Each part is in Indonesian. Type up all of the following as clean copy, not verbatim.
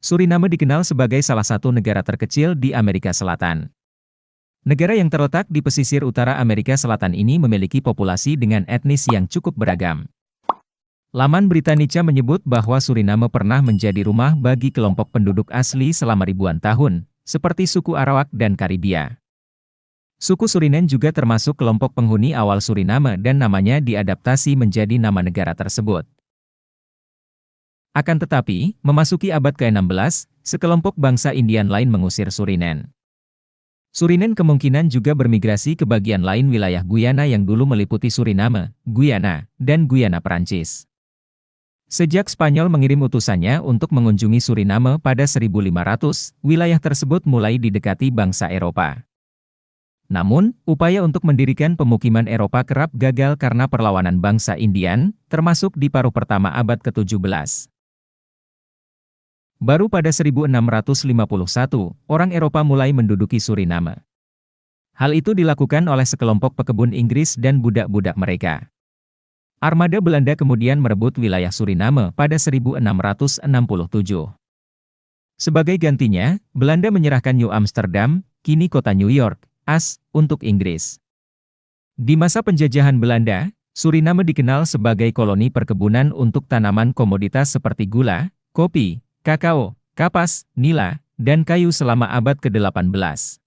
Suriname dikenal sebagai salah satu negara terkecil di Amerika Selatan. Negara yang terletak di pesisir utara Amerika Selatan ini memiliki populasi dengan etnis yang cukup beragam. Laman Britannica menyebut bahwa Suriname pernah menjadi rumah bagi kelompok penduduk asli selama ribuan tahun, seperti suku Arawak dan Karibia. Suku Surinen juga termasuk kelompok penghuni awal Suriname dan namanya diadaptasi menjadi nama negara tersebut. Akan tetapi, memasuki abad ke-16, sekelompok bangsa Indian lain mengusir Surinen. Surinen kemungkinan juga bermigrasi ke bagian lain wilayah Guyana yang dulu meliputi Suriname, Guyana, dan Guyana Perancis. Sejak Spanyol mengirim utusannya untuk mengunjungi Suriname pada 1500, wilayah tersebut mulai didekati bangsa Eropa. Namun, upaya untuk mendirikan pemukiman Eropa kerap gagal karena perlawanan bangsa Indian, termasuk di paruh pertama abad ke-17. Baru pada 1651, orang Eropa mulai menduduki Suriname. Hal itu dilakukan oleh sekelompok pekebun Inggris dan budak-budak mereka. Armada Belanda kemudian merebut wilayah Suriname pada 1667. Sebagai gantinya, Belanda menyerahkan New Amsterdam, kini kota New York, untuk Inggris. Di masa penjajahan Belanda, Suriname dikenal sebagai koloni perkebunan untuk tanaman komoditas seperti gula, kopi, kakao, kapas, nila, dan kayu selama abad ke-18.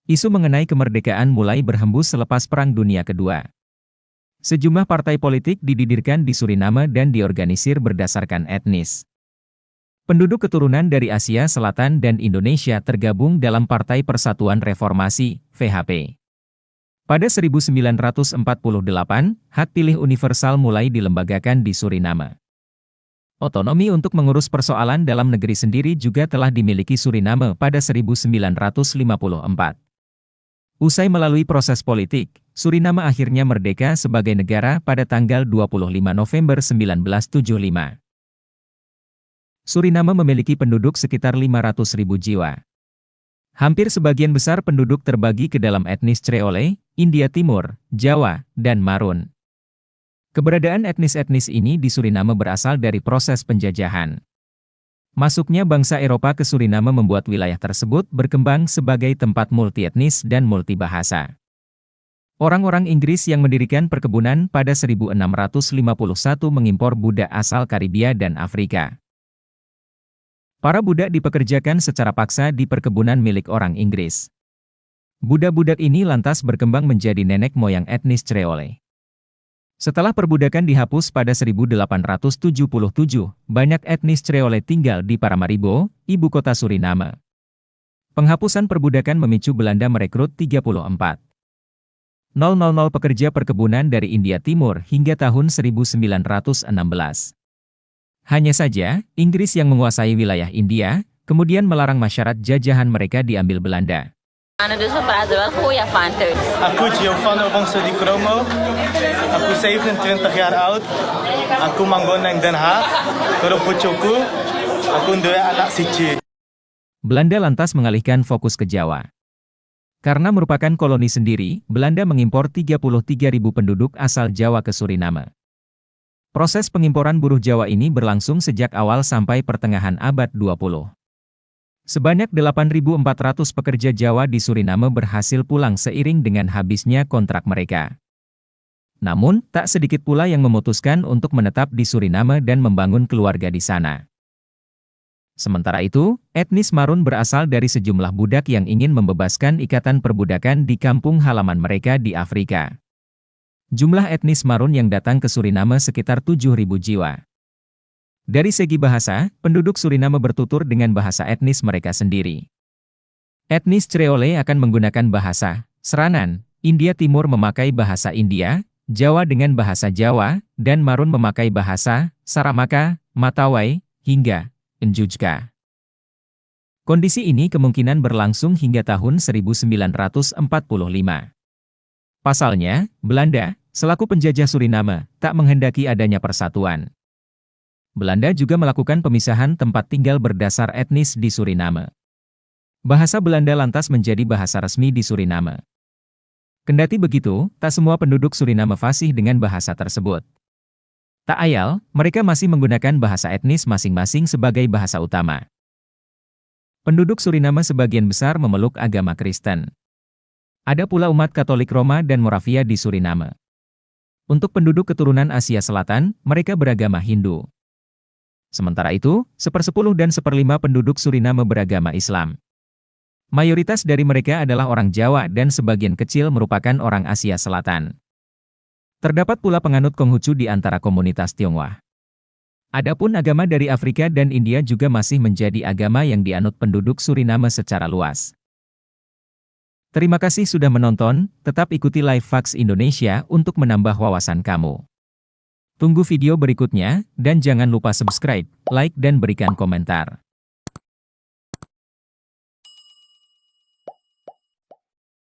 Isu mengenai kemerdekaan mulai berhembus selepas Perang Dunia Kedua. Sejumlah partai politik didirikan di Suriname dan diorganisir berdasarkan etnis. Penduduk keturunan dari Asia Selatan dan Indonesia tergabung dalam Partai Persatuan Reformasi, VHP. Pada 1948, hak pilih universal mulai dilembagakan di Suriname. Otonomi untuk mengurus persoalan dalam negeri sendiri juga telah dimiliki Suriname pada 1954. Usai melalui proses politik, Suriname akhirnya merdeka sebagai negara pada tanggal 25 November 1975. Suriname memiliki penduduk sekitar 500.000 jiwa. Hampir sebagian besar penduduk terbagi ke dalam etnis Creole, India Timur, Jawa, dan Marun. Keberadaan etnis-etnis ini di Suriname berasal dari proses penjajahan. Masuknya bangsa Eropa ke Suriname membuat wilayah tersebut berkembang sebagai tempat multietnis dan multibahasa. Orang-orang Inggris yang mendirikan perkebunan pada 1651 mengimpor budak asal Karibia dan Afrika. Para budak dipekerjakan secara paksa di perkebunan milik orang Inggris. Budak-budak ini lantas berkembang menjadi nenek moyang etnis Creole. Setelah perbudakan dihapus pada 1877, banyak etnis Creole tinggal di Paramaribo, ibu kota Suriname. Penghapusan perbudakan memicu Belanda merekrut 34.000 pekerja perkebunan dari India Timur hingga tahun 1916. Hanya saja, Inggris yang menguasai wilayah India, kemudian melarang masyarakat jajahan mereka diambil Belanda. Aku Giovanni Alfonso Di Cromo, aku 27 jaar oud, aku manggon nang Den Haag, karo bojoku, aku duwe anak siji. Belanda lantas mengalihkan fokus ke Jawa. Karena merupakan koloni sendiri, Belanda mengimpor 33.000 penduduk asal Jawa ke Suriname. Proses pengimporan buruh Jawa ini berlangsung sejak awal sampai pertengahan abad 20. Sebanyak 8.400 pekerja Jawa di Suriname berhasil pulang seiring dengan habisnya kontrak mereka. Namun, tak sedikit pula yang memutuskan untuk menetap di Suriname dan membangun keluarga di sana. Sementara itu, etnis Marun berasal dari sejumlah budak yang ingin membebaskan ikatan perbudakan di kampung halaman mereka di Afrika. Jumlah etnis Marun yang datang ke Suriname sekitar 7.000 jiwa. Dari segi bahasa, penduduk Suriname bertutur dengan bahasa etnis mereka sendiri. Etnis Creole akan menggunakan bahasa Seranan, India Timur memakai bahasa India, Jawa dengan bahasa Jawa, dan Marun memakai bahasa Saramaka, Matawai, hingga Njujka. Kondisi ini kemungkinan berlangsung hingga tahun 1945. Pasalnya, Belanda, selaku penjajah Suriname, tak menghendaki adanya persatuan. Belanda juga melakukan pemisahan tempat tinggal berdasar etnis di Suriname. Bahasa Belanda lantas menjadi bahasa resmi di Suriname. Kendati begitu, tak semua penduduk Suriname fasih dengan bahasa tersebut. Tak ayal, mereka masih menggunakan bahasa etnis masing-masing sebagai bahasa utama. Penduduk Suriname sebagian besar memeluk agama Kristen. Ada pula umat Katolik Roma dan Moravia di Suriname. Untuk penduduk keturunan Asia Selatan, mereka beragama Hindu. Sementara itu, 1/10 dan 1/5 penduduk Suriname beragama Islam. Mayoritas dari mereka adalah orang Jawa dan sebagian kecil merupakan orang Asia Selatan. Terdapat pula penganut Konghucu di antara komunitas Tionghoa. Adapun agama dari Afrika dan India juga masih menjadi agama yang dianut penduduk Suriname secara luas. Terima kasih sudah menonton, tetap ikuti Live Facts Indonesia untuk menambah wawasan kamu. Tunggu video berikutnya, dan jangan lupa subscribe, like dan berikan komentar.